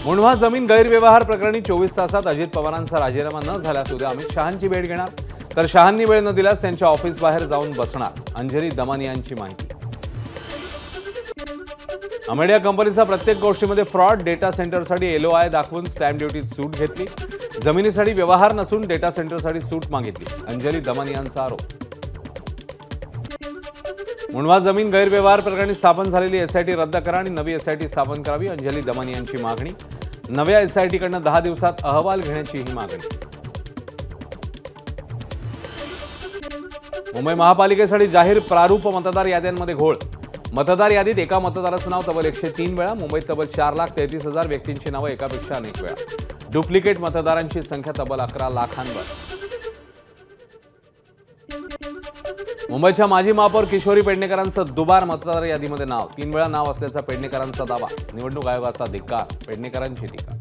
मुंढवा जमीन गैरव्यवहार प्रकरणी 24 तासात अजित पवारांचा राजीनामा न झाल्यास उद्या अमित शहांची भेट घेणार, तर शहांनी वेळ न दिल्यास त्यांच्या ऑफिस बाहेर जाऊन बसणार, अंजली दमानियांची माहिती। अमेडिया कंपनीचा प्रत्येक गोष्टीमध्ये फ्रॉड, डेटा सेंटरसाठी LOI दाखवून स्टॅम्प ड्युटीत सूट घेतली, जमिनीसाठी व्यवहार नसून डेटा सेंटरसाठी सूट मागितली, अंजली दमानियांचा आरोप। मुंढवा जमीन गैरव्यवहार प्रकरणी स्थापन झालेली SIT रद्द करा आणि नवी SIT स्थापन करावी, अंजली दमानियांची मागणी। नव्या SIT कडून 10 दिवसात अहवाल घेण्याची ही मागणी। मुंबई महापालिकेसाठी जाहीर प्रारूप मतदार याद्यांमध्ये घोळ, मतदार यादीत एका मतदाराचं नाव तब्बल 103 वेळा, मुंबईत तब्बल 4,33,000 व्यक्तींची नावं एकापेक्षा अनेक वेळा, डुप्लिकेट मतदारांची संख्या तब्बल 11 लाखांवर। मुंबईच्या माजी महापौर किशोरी पेडणेकरांचं दुबार मतदार यादीमध्ये नाव, 3 वेळा नाव असल्याचा पेडणेकरांचा दावा, निवडणूक आयोगाचा धिक्कार, पेडणेकरांची टीका।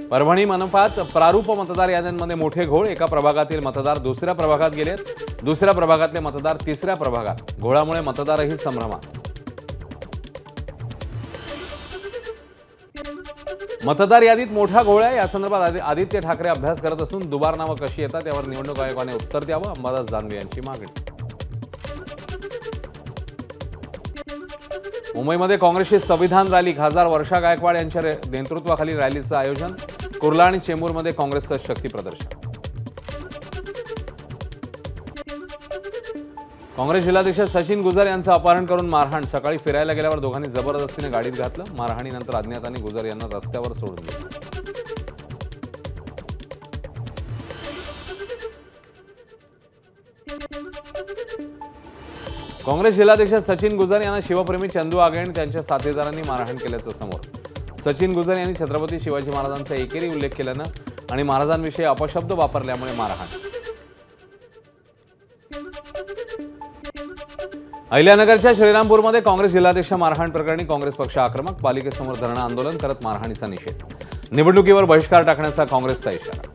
परभणी मनपात प्रारूप मतदार याद्यांमध्ये मोठे घोळ, एका प्रभागातील मतदार दुसऱ्या प्रभागात गेलेत, दुसऱ्या प्रभागातले मतदार तिसऱ्या प्रभागात, घोळामुळे मतदारही संभ्रमात। मतदार यादीत मोठा घोळ आहे, या संदर्भात आदित्य ठाकरे अभ्यास करत असून दुबार नावं कशी येतात यावर निवडणूक आयोगाने उत्तर द्यावं, अंबादास दानवे यांची मागणी। मुंबईमध्ये काँग्रेसची संविधान रॅली, खासदार वर्षा गायकवाड यांच्या नेतृत्वाखाली रॅलीचं आयोजन, कुर्ला आणि चेंबूरमध्ये काँग्रेसचं शक्ती प्रदर्शन। काँग्रेस जिल्हाध्यक्ष सचिन गुजर यांचं अपहरण करून मारहाण, सकाळी फिरायला गेल्यावर दोघांनी जबरदस्तीने गाडीत घातलं, मारहाणीनंतर अज्ञातांनी गुजर यांना रस्त्यावर सोडून दिलं। काँग्रेस जिल्हाध्यक्ष सचिन गुजर यांना शिवप्रेमी चंदू आगे आणि त्यांच्या साथीदारांनी मारहाण केल्याचं समोर। सचिन गुजर यांनी छत्रपती शिवाजी महाराजांचा एकेरी उल्लेख केल्यानं आणि महाराजांविषयी अपशब्द वापरल्यामुळे मारहाण। अहिल्यानगरच्या श्रीरामपूरमध्ये काँग्रेस जिल्हाध्यक्ष मारहाण प्रकरणी काँग्रेस पक्ष आक्रमक, पालिकेसमोर धरणं आंदोलन करत मारहाणीचा निषेध, निवडणुकीवर बहिष्कार टाकण्याचा काँग्रेसचा इशारा।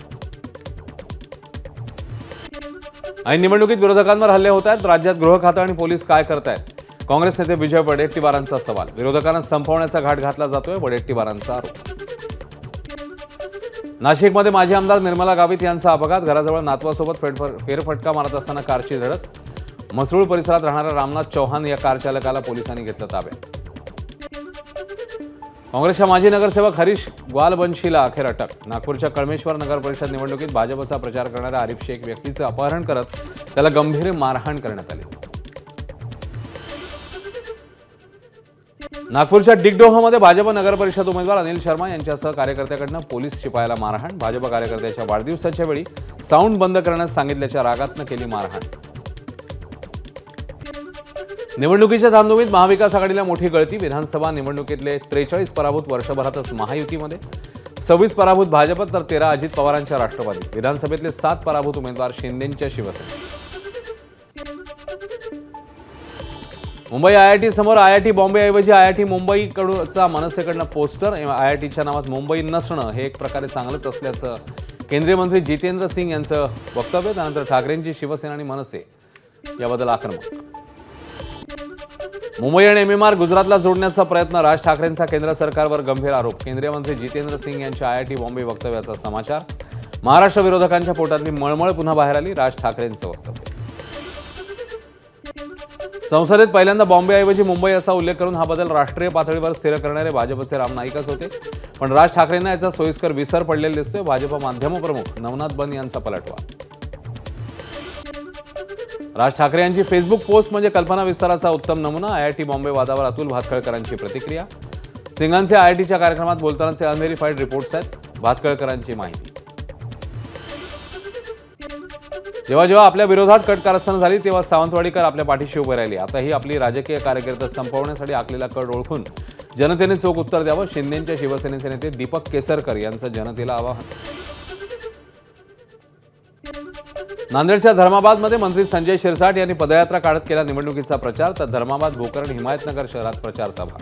ऐन निवडणुकीत विरोधकांवर हल्ले होत आहेत, राज्यात गृह खातं आणि पोलीस काय करतायत, काँग्रेस नेते विजय वडेट्टीवारांचा सवाल, विरोधकांना संपवण्याचा घाट घातला जातोय, वडेट्टीवारांचा आरोप। नाशिकमध्ये माजी आमदार निर्मला गावित यांचा अपघात, घराजवळ नातवासोबत फेरफटका मारत असताना कारची धडक, मसरूळ परिसरात राहणारा रामनाथ चौहान या कार चालकाला पोलिसांनी घेतलं ताब्यात। काँग्रेसच्या माजी नगरसेवक हरीश ग्वालबंशीला अखेर अटक, नागपूरच्या कळमेश्वर नगर परिषद निवडणुकीत भाजपचा प्रचार करणाऱ्या आरिफ शेख व्यक्तीचं अपहरण करत त्याला गंभीर मारहाण करण्यात आली। नागपूरच्या डिगडोहमध्ये भाजप नगर परिषद उमेदवार अनिल शर्मा यांच्यासह कार्यकर्त्याकडून पोलीस शिपायाला मारहाण, भाजप कार्यकर्त्याच्या वाढदिवसाच्या वेळी साऊंड बंद करण्यास सांगितल्याच्या रागातनं केली मारहाण। निवडणुकीच्या धामधुमीत महाविकास आघाडीला मोठी गळती, विधानसभा निवडणुकीतले 43 पराभूत वर्षभरातच महायुतीमध्ये, 26 पराभूत भाजपत तर 13 अजित पवारांच्या राष्ट्रवादी, विधानसभेतले 7 पराभूत उमेदवार शिंदेंच्या शिवसेना। मुंबई IIT समोर IIT बॉम्बेऐवजी IIT मुंबईकडूनचा मनसेकडनं पोस्टर, IITच्या नावात मुंबई नसणं हे एक प्रकारे चांगलंच असल्याचं केंद्रीय मंत्री जितेंद्र सिंग यांचं वक्तव्य, त्यानंतर ठाकरेंची शिवसेना आणि मनसे याबद्दल आक्रमक। मुंबई आणि MMR गुजरातला जोडण्याचा प्रयत्न, राज ठाकरेंचा केंद्र सरकारवर गंभीर आरोप, केंद्रीय मंत्री जितेंद्र सिंग यांच्या IIT बॉम्बे वक्तव्याचा समाचार, महाराष्ट्र विरोधकांच्या पोटातली मळमळ पुन्हा बाहेर आली, राज ठाकरेंचं वक्तव्य। संसदेत पहिल्यांदा बॉम्बेऐवजी मुंबई असा उल्लेख करून हा बदल राष्ट्रीय पातळीवर स्थिर करणारे भाजपचे राम नाईकच होते, पण राज ठाकरेंना याचा सोयीस्कर विसर पडलेला दिसतोय, भाजप माध्यम प्रमुख नवनाथ बन यांचा पलटवार। राज ठाकरे यांची फेसबुक पोस्ट म्हणजे कल्पना विस्ताराचा उत्तम नमुना, IIT बॉम्बे वादावर अतुल भातखळकरांची प्रतिक्रिया, सिंगांचे IITच्या कार्यक्रमात बोलतानाचे अनव्हेरिफाईड रिपोर्ट्स आहेत, भातखळकरांची माहिती। जेव्हा जेव्हा आपल्या विरोधात कट कारस्थान झाली तेव्हा सावंतवाडीकर आपल्या पाठीशी उभे राहिले, आताही आपली राजकीय कारकीर्द संपवण्यासाठी आखलेला कट ओळखून जनतेने चोख उत्तर द्यावं, शिंदेंच्या शिवसेनेचे नेते दीपक केसरकर यांचं जनतेला आवाहन। नांदेडच्या धर्माबादमध्ये मंत्री संजय शिरसाट यांनी पदयात्रा काढत केला निवडणुकीचा प्रचार, तर धर्माबाद, भोकर आणि हिमायतनगर शहरात प्रचार सभा।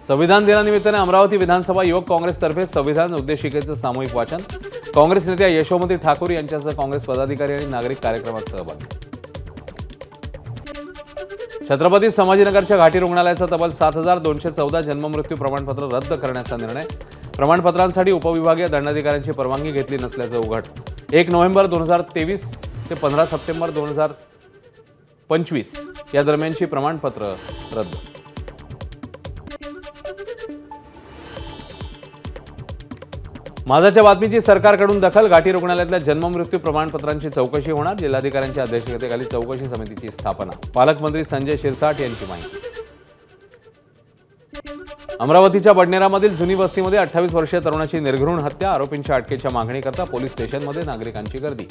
संविधान दिनानिमित्ताने अमरावती विधानसभा युवक काँग्रेसतर्फे संविधान उद्देशिकेचं सामूहिक वाचन, काँग्रेस नेत्या यशोमती ठाकूर यांच्यासह काँग्रेस पदाधिकारी आणि नागरिक कार्यक्रमात सहभागी। छत्रपती संभाजीनगरच्या घाटी रुग्णालयाचं तब्बल 7,214 जन्ममृत्यू प्रमाणपत्र रद्द करण्याचा निर्णय. प्रमाणपत्रांसाठी उपविभागीय दंडाधिकाऱ्यांची परवानगी घेतली नसल्याचं उघड. 1 नोव्हेंबर 2023 ते 15 सप्टेंबर 2025 या दरम्यानची प्रमाणपत्र रद्द. माझाच्या बातमीची सरकारकडून दखल. घाटी रुग्णालयातल्या जन्ममृत्यू प्रमाणपत्रांची चौकशी होणार. जिल्हाधिकाऱ्यांच्या अध्यक्षतेखाली चौकशी समितीची स्थापना. पालकमंत्री संजय शिरसाट यांची माहिती. अमरावतीच्या बडनेरामधील जुनी वस्तीमध्ये 28 वर्षीय तरुणाची निर्घृण हत्या. आरोपींच्या अटकेच्या मागणीकरता पोलीस स्टेशनमध्ये नागरिकांची गर्दी.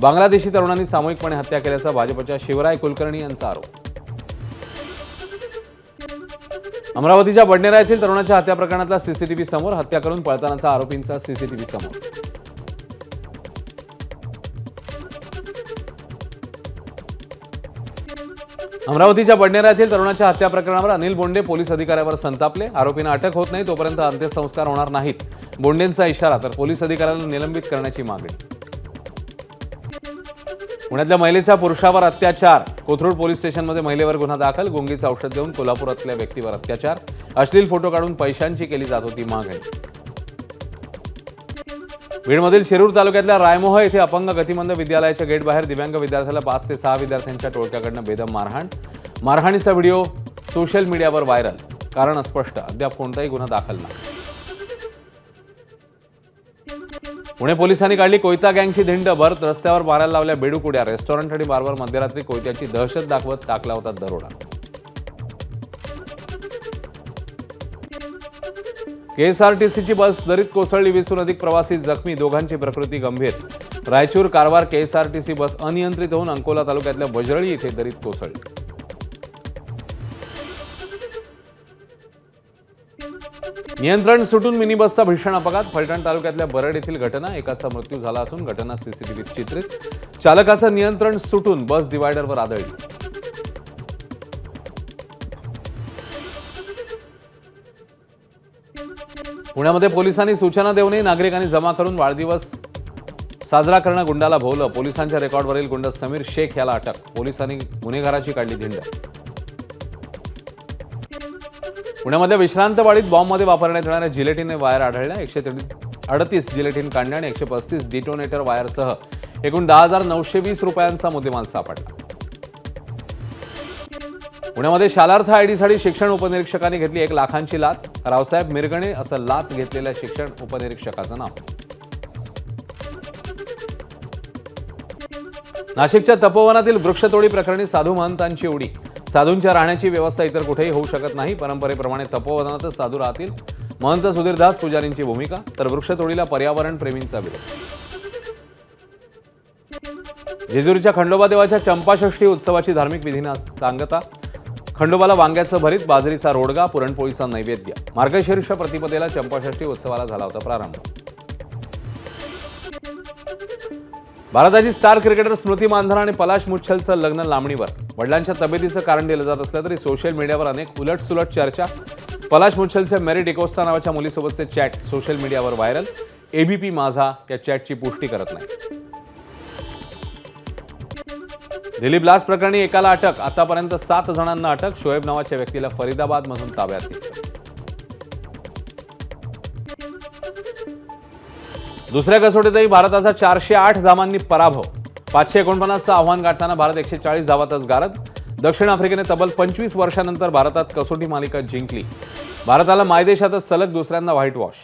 बांगलादेशी तरुणांनी सामूहिकपणे हत्या केल्याचा भाजपच्या शिवराय कुलकर्णी यांचा आरोप. अमरावतीच्या बडनेरा येथील तरुणाच्या हत्या प्रकरणातला सीसीटीव्ही समोर. हत्या करून पळतानाचा आरोपींचा सीसीटीव्ही समोर. अमरावतीच्या बडनेरा येथील तरुणाच्या हत्या प्रकरणावर अनिल बोंडे पोलीस अधिकाऱ्यावर संतापले. आरोपींना अटक होत नाही तोपर्यंत अंत्यसंस्कार होणार नाहीत. बोंडेंचा इशारा. तर पोलीस अधिकाऱ्याला निलंबित करण्याची मागणी. पुण्यातल्या महिलेचा पुरुषावर अत्याचार. कोथरूड पोलीस स्टेशनमध्ये महिलेवर गुन्हा दाखल. गुंगीचं औषध देऊन कोल्हापुरातल्या व्यक्तीवर अत्याचार. अश्लील फोटो काढून पैशांची केली जात होती मागणी. बीडमधील शिरूर तालुक्यातल्या रायमोह येथे अपंग गतिमंद विद्यालयाच्या गेटबाहेर दिव्यांग विद्यार्थ्याला 5 ते 6 विद्यार्थ्यांच्या टोळक्याकडून बेदम मारहाण. मारहाणीचा व्हिडिओ सोशल मीडियावर व्हायरल. कारण अस्पष्ट. अद्याप कोणताही गुन्हा दाखल नाही. पुणे पोलिसांनी काढली कोयता गँगची धिंड. भरत रस्त्यावर मारायला लावल्या बेडूकुड्या. रेस्टॉरंट आणि बारवर मध्यरात्री कोयत्याची दहशत दाखवत टाकला होता दरोडा. केएसआरटीसीची बस दरीत कोसळली. 20हून अधिक प्रवासी जखमी. दोघांची प्रकृती गंभीर. रायचूर कारवार केएसआरटीसी बस अनियंत्रित होऊन अंकोला तालुक्यातल्या बजरळी येथे दरीत कोसळली. नियंत्रण सुटून मिनी बसचा भीषण अपघात. फलटण तालुक्यातल्या बरड येथील घटना. एकाचा मृत्यू झाला असून घटना सीसीटीव्हीत चित्रित. चालकाचं नियंत्रण सुटून बस डिवायडरवर आदळली. पुण्यामध्ये पोलिसांनी सूचना देऊनही नागरिकांनी जमा करून वाढदिवस साजरा करणं गुंडाला भोवलं. पोलिसांच्या रेकॉर्डवरील गुंड समीर शेख याला अटक. पोलिसांनी गुन्हेगाराची काढली धिंड. पुण्यामध्ये विश्रांतवाडीत बॉम्बमध्ये वापरण्यात येणाऱ्या जिलेटिन वायर आढळल्या. 138 जिलेटिन कांड्या आणि 135 डिटोनेटर वायरसह एकूण 10,920 रुपयांचा मुद्देमाल सापडला. पुण्यामध्ये शालार्थ आयडीसाठी शिक्षण उपनिरीक्षकांनी घेतली 1 लाखांची लाच. रावसाहेब मिरगणे असं लाच घेतलेल्या शिक्षण उपनिरीक्षकाचं नाव. नाशिकच्या तपोवनातील वृक्षतोडी प्रकरणी साधू महंतांची उडी. साधूंच्या राहण्याची व्यवस्था इतर कुठेही होऊ शकत नाही. परंपरेप्रमाणे तपोवनातच साधू राहतील. महंत सुधीरदास पुजारींची भूमिका. तर वृक्षतोडीला पर्यावरण प्रेमींचा विरोध. जेजुरीच्या खंडोबा देवाच्या चंपाषष्ठी उत्सवाची धार्मिक विधींना सांगता. खंडोबाला वांग्याचं भरीत, बाजरीचा रोडगा, पुरणपोळीचा नैवेद्य. मार्गशीर्ष प्रतिपदेला चंपाषष्ठी उत्सवाला झाला होता प्रारंभ. भारताची स्टार क्रिकेटर स्मृती मानधना आणि पलाश मुच्छलचं लग्न लांबणीवर. वडिलांच्या तब्येतीचं कारण दिलं जात असलं तरी सोशल मीडियावर अनेक उलटसुलट चर्चा. पलाश मुच्छलच्या मेरी डिकोस्टा नावाच्या मुलीसोबतचे चॅट सोशल मीडियावर व्हायरल. एबीपी माझा या चॅटची पुष्टी करत नाही. दिल्ली ब्लास्ट प्रकरणी एकाला अटक. आतापर्यंत 7 जणांना अटक. शोएब नावाच्या व्यक्तीला फरीदाबादमधून ताब्यात घेतलं. दुसऱ्या कसोटीतही भारताचा 408 धावांनी पराभव. 549चं आव्हान गाठताना भारत 140 धावातच गारद. दक्षिण आफ्रिकेने तब्बल 25 वर्षांनंतर भारतात कसोटी मालिका जिंकली. भारताला मायदेशातच सलग दुसऱ्यांदा व्हाईट वॉश.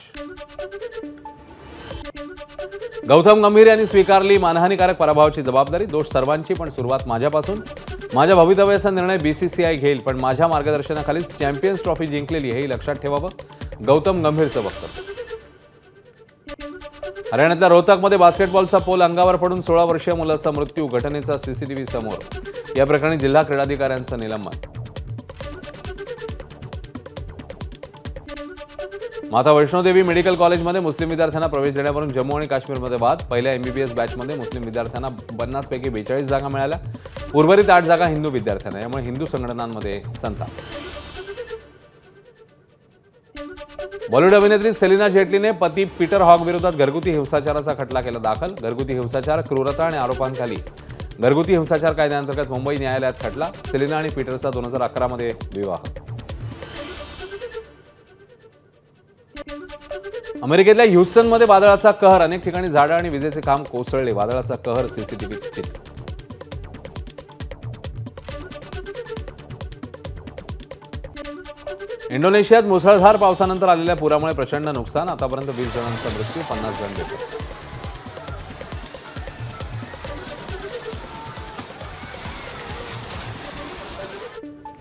गौतम गंभीर यांनी स्वीकारली मानहानीकारक पराभवाची जबाबदारी. दोष सर्वांची, पण सुरुवात माझ्यापासून. माझ्या भवितव्याचा निर्णय बीसीसीआय घेईल, पण माझ्या मार्गदर्शनाखालीच चॅम्पियन्स ट्रॉफी जिंकलेली हेही लक्षात ठेवावं. गौतम गंभीरचं वक्तव्य. हरियाणातल्या रोहतकमध्ये बास्केटबॉलचा पोल अंगावर पडून 16 वर्षीय मुलाचा मृत्यू. घटनेचा सीसीटीव्ही समोर. या प्रकरणी जिल्हा क्रीडाधिकाऱ्यांचं निलंबन. माता वैष्णोदेवी मेडिकल कॉलेजमध्ये मुस्लिम विद्यार्थ्यांना प्रवेश देण्यावरून जम्मू आणि काश्मीरमध्ये वाद. पहिल्या एमबीबीएस बॅचमध्ये मुस्लिम विद्यार्थ्यांना 50 पैकी 42 जागा मिळाल्या. उर्वरित 8 जागा हिंदू विद्यार्थ्यांना. यामुळे हिंदू संघटनांमध्ये संताप. बॉलिवूड अभिनेत्री सेलिना जेटलीने पती पीटर हॉग विरोधात घरगुती हिंसाचाराचा खटला केला दाखल. घरगुती हिंसाचार, क्रूरता आणि आरोपांखाली घरगुती हिंसाचार कायद्याअंतर्गत मुंबई न्यायालयात खटला. सेलिना आणि पीटरचा 2011 मध्ये विवाह. अमेरिकेतल्या ह्यूस्टनमध्ये वादळाचा कहर. अनेक ठिकाणी झाडं आणि विजेचे खांब कोसळले. वादळाचा कहर सीसीटीव्ही चित्र. इंडोनेशियात मुसळधार पावसानंतर आलेल्या पुरामुळे प्रचंड नुकसान. आतापर्यंत 20 जणांचा मृत्यू, 50 जण बेपत्ता.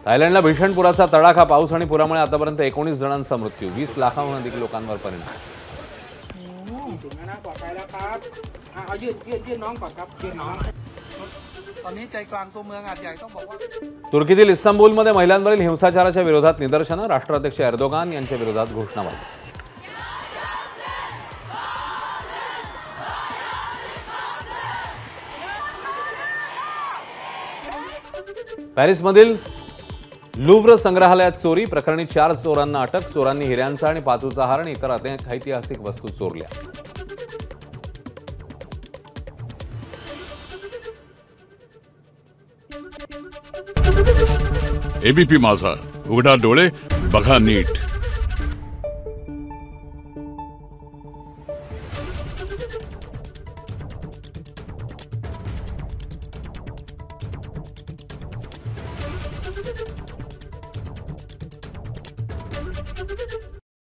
थायलंडला भीषण पुराचा तडाखा. पाऊस आणि पुरामुळे आतापर्यंत 19 जणांचा मृत्यू, 20 लाखांहून अधिक लोकांवर परिणाम. तुर्कीतील इस्तांबूलमध्ये महिलांवरील हिंसाचाराच्या विरोधात निदर्शनं. राष्ट्राध्यक्ष एर्दोगान यांच्या विरोधात घोषणाबाजी. पॅरिसमधील लुव्र संग्रहालयात चोरी प्रकरणी 4 चोरांना अटक. चोरांनी हिऱ्यांचा आणि पाचूचा हार आणि इतर अनेक ऐतिहासिक वस्तू चोरल्या. एबीपी माझा, उघडा डोळे बघा नीट.